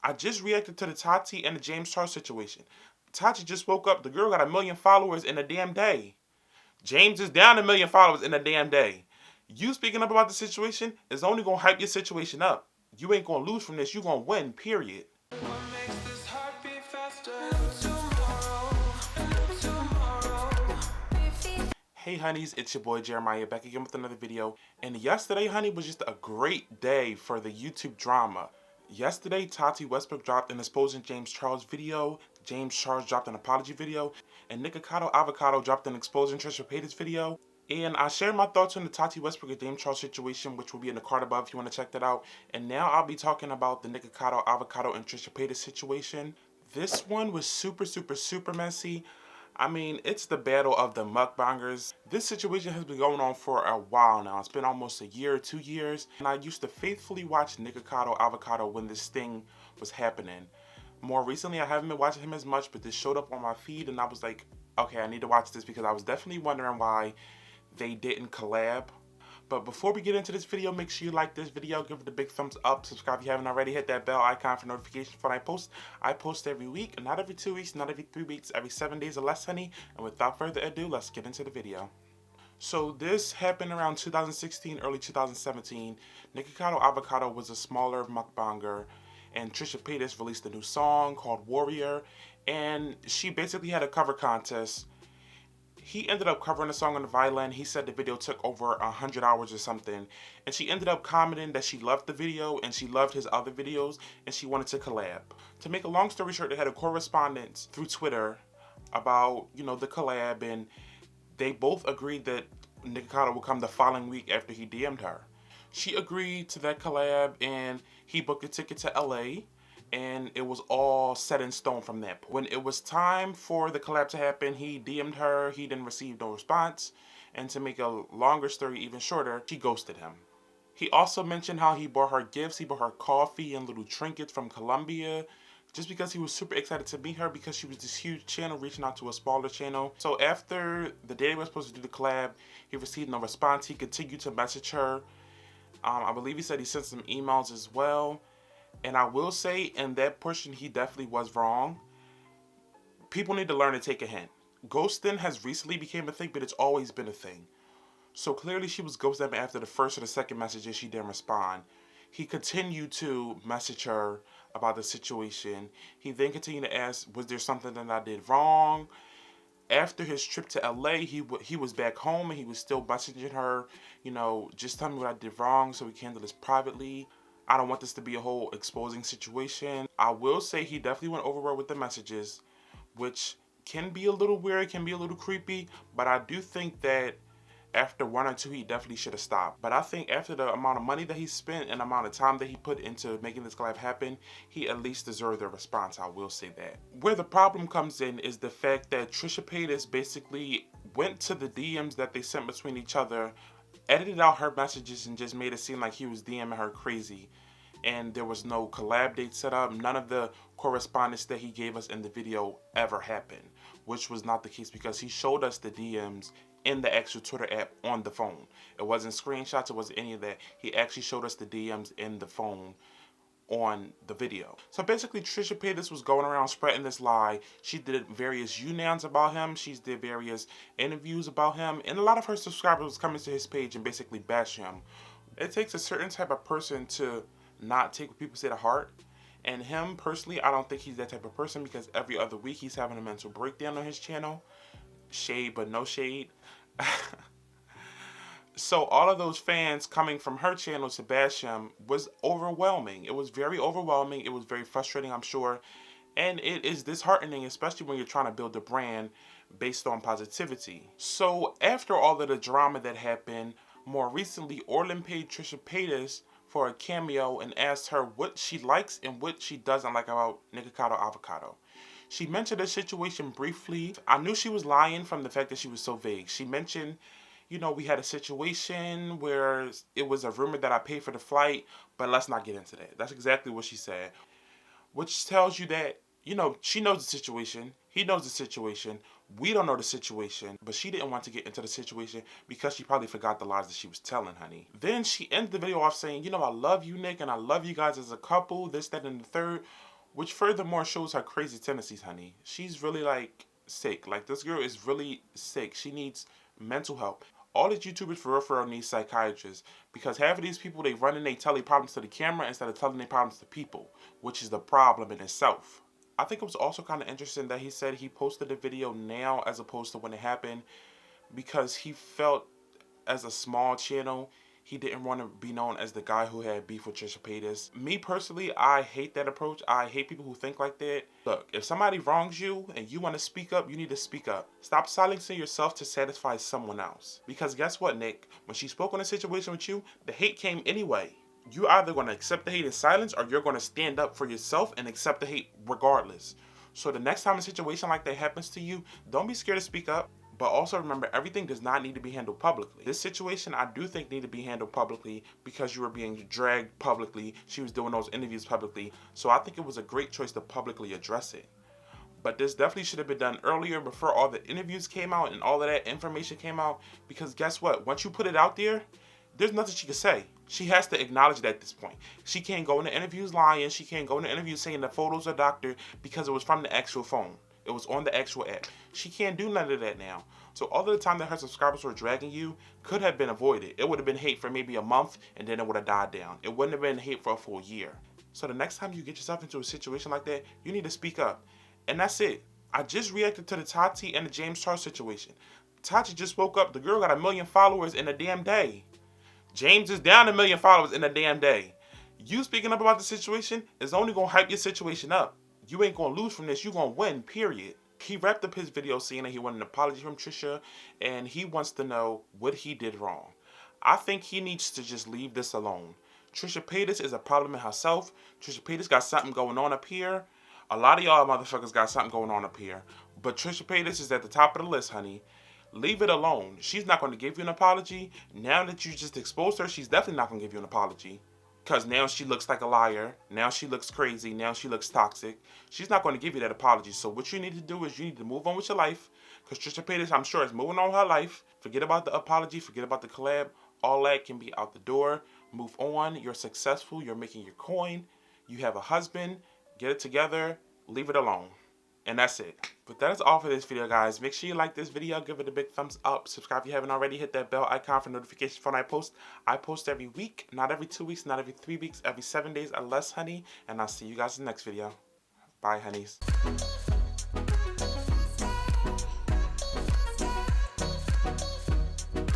I just reacted to the Tati and the James Charles situation. Tati just woke up. The girl got 1 million followers in a damn day. James is down 1 million followers in a damn day. You speaking up about the situation is only gonna hype your situation up. You ain't gonna lose from this. You gonna win. Period. Hey honeys, it's your boy Jeremiah back again with another video. And yesterday, honey, was just a great day for the YouTube drama. Yesterday, Tati Westbrook dropped an exposing James Charles video, James Charles dropped an apology video, and Nikocado Avocado dropped an exposing Trisha Paytas video. And I shared my thoughts on the Tati Westbrook and James Charles situation, which will be in the card above if you want to check that out. And now I'll be talking about the Nikocado Avocado and Trisha Paytas situation. This one was super messy. I mean, it's the battle of the mukbangers. This situation has been going on for a while now. It's been almost a year or 2 years. And I used to faithfully watch Nikocado Avocado when this thing was happening. More recently, I haven't been watching him as much, but this showed up on my feed and I was like, okay, I need to watch this because I was definitely wondering why they didn't collab. But before we get into this video, make sure you like this video, give it a big thumbs up, subscribe if you haven't already, hit that bell icon for notifications when I post. I post every week, not every 2 weeks, not every 3 weeks, every 7 days or less, honey. And without further ado, let's get into the video. So this happened around 2016, early 2017. Nikocado Avocado was a smaller mukbanger, and Trisha Paytas released a new song called Warrior, and she basically had a cover contest. He ended up covering the song on the violin. He said the video took over 100 hours or something. And she ended up commenting that she loved the video and she loved his other videos and she wanted to collab. To make a long story short, they had a correspondence through Twitter about, the collab, and they both agreed that Nikocado would come the following week after he DM'd her. She agreed to that collab and he booked a ticket to LA. And it was all set in stone from that point. When it was time for the collab to happen, he DM'd her, he didn't receive no response, and to make a longer story even shorter, she ghosted him. He also mentioned how he bought her gifts, he bought her coffee and little trinkets from Colombia, just because he was super excited to meet her because she was this huge channel reaching out to a smaller channel. So after the day they were supposed to do the collab, he received no response. He continued to message her. I believe he said he sent some emails as well. And I will say, in that portion, he definitely was wrong. People need to learn to take a hint. Ghosting has recently become a thing, but it's always been a thing. So clearly she was ghosting him after the first or the second message and she didn't respond. He continued to message her about the situation. He then continued to ask, was there something that I did wrong? After his trip to LA, he was back home and he was still messaging her, just tell me what I did wrong so we can handle this privately. I don't want this to be a whole exposing situation. I will say he definitely went overboard with the messages, which can be a little weird, can be a little creepy, but I do think that after 1 or 2, he definitely should have stopped. But I think after the amount of money that he spent and the amount of time that he put into making this collab happen, he at least deserved a response, I will say that. Where the problem comes in is the fact that Trisha Paytas basically went to the DMs that they sent between each other, edited out her messages and just made it seem like he was DMing her crazy, and there was no collab date set up. None of the correspondence that he gave us in the video ever happened, which was not the case because he showed us the DMs in the actual Twitter app on the phone. It wasn't screenshots, it wasn't any of that. He actually showed us the DMs in the phone on the video. So basically Trisha Paytas was going around spreading this lie. She did various YouNouns about him. She did various interviews about him. And a lot of her subscribers was coming to his page and basically bash him. It takes a certain type of person to not take what people say to heart. And him, personally, I don't think he's that type of person because every other week he's having a mental breakdown on his channel. Shade, but no shade. So all of those fans coming from her channel to bash him was overwhelming. It was very overwhelming. It was very frustrating, I'm sure. And it is disheartening, especially when you're trying to build a brand based on positivity. So after all of the drama that happened, more recently, Orlin paid Trisha Paytas for a cameo and asked her what she likes and what she doesn't like about Nikocado Avocado. She mentioned the situation briefly. I knew she was lying from the fact that she was so vague. She mentioned, we had a situation where it was a rumor that I paid for the flight, but let's not get into that. That's exactly what she said. Which tells you that, she knows the situation. He knows the situation. We don't know the situation, but she didn't want to get into the situation because she probably forgot the lies that she was telling, honey. Then she ended the video off saying, I love you, Nick, and I love you guys as a couple, this, that, and the third. which furthermore shows her crazy tendencies, honey. She's really like sick. Like this girl is really sick. She needs mental help. All these YouTubers for real need psychiatrists because half of these people they run and they tell their problems to the camera instead of telling their problems to people, which is the problem in itself. I think it was also kind of interesting that he said he posted the video now as opposed to when it happened because he felt as a small channel he didn't want to be known as the guy who had beef with Trisha Paytas. Me personally, I hate that approach. I hate people who think like that. Look, if somebody wrongs you and you want to speak up, you need to speak up. Stop silencing yourself to satisfy someone else. Because guess what, Nick? When she spoke on a situation with you, the hate came anyway. You're either going to accept the hate in silence or you're going to stand up for yourself and accept the hate regardless. So the next time a situation like that happens to you, don't be scared to speak up. But also remember, everything does not need to be handled publicly. This situation, I do think, needed to be handled publicly because you were being dragged publicly. She was doing those interviews publicly. So I think it was a great choice to publicly address it. But this definitely should have been done earlier before all the interviews came out and all of that information came out. Because guess what? Once you put it out there, there's nothing she can say. She has to acknowledge it at this point. She can't go into interviews lying. She can't go into interviews saying the photos are doctored because it was from the actual phone. It was on the actual app. She can't do none of that now. So all of the time that her subscribers were dragging you could have been avoided. It would have been hate for maybe a month and then it would have died down. It wouldn't have been hate for a full year. So the next time you get yourself into a situation like that, you need to speak up. And that's it. I just reacted to the Tati and the James Charles situation. Tati just woke up. The girl got 1 million followers in a damn day. James is down 1 million followers in a damn day. You speaking up about the situation is only going to hype your situation up. You ain't going to lose from this. You going to win, period. He wrapped up his video saying that he wanted an apology from Trisha and he wants to know what he did wrong. I think he needs to just leave this alone. Trisha Paytas is a problem in herself. Trisha Paytas got something going on up here. A lot of y'all motherfuckers got something going on up here. But Trisha Paytas is at the top of the list, honey. Leave it alone. She's not going to give you an apology. Now that you just exposed her, she's definitely not going to give you an apology. Because now she looks like a liar. Now she looks crazy. Now she looks toxic. She's not going to give you that apology. So what you need to do is you need to move on with your life. Because Trisha Paytas, I'm sure, is moving on with her life. Forget about the apology. Forget about the collab. All that can be out the door. Move on. You're successful. You're making your coin. You have a husband. Get it together. Leave it alone. And that's it. But that is all for this video, guys. Make sure you like this video. Give it a big thumbs up. Subscribe if you haven't already. Hit that bell icon for notifications when I post. I post every week. Not every 2 weeks. Not every 3 weeks. Every 7 days or less, honey. And I'll see you guys in the next video. Bye, honeys.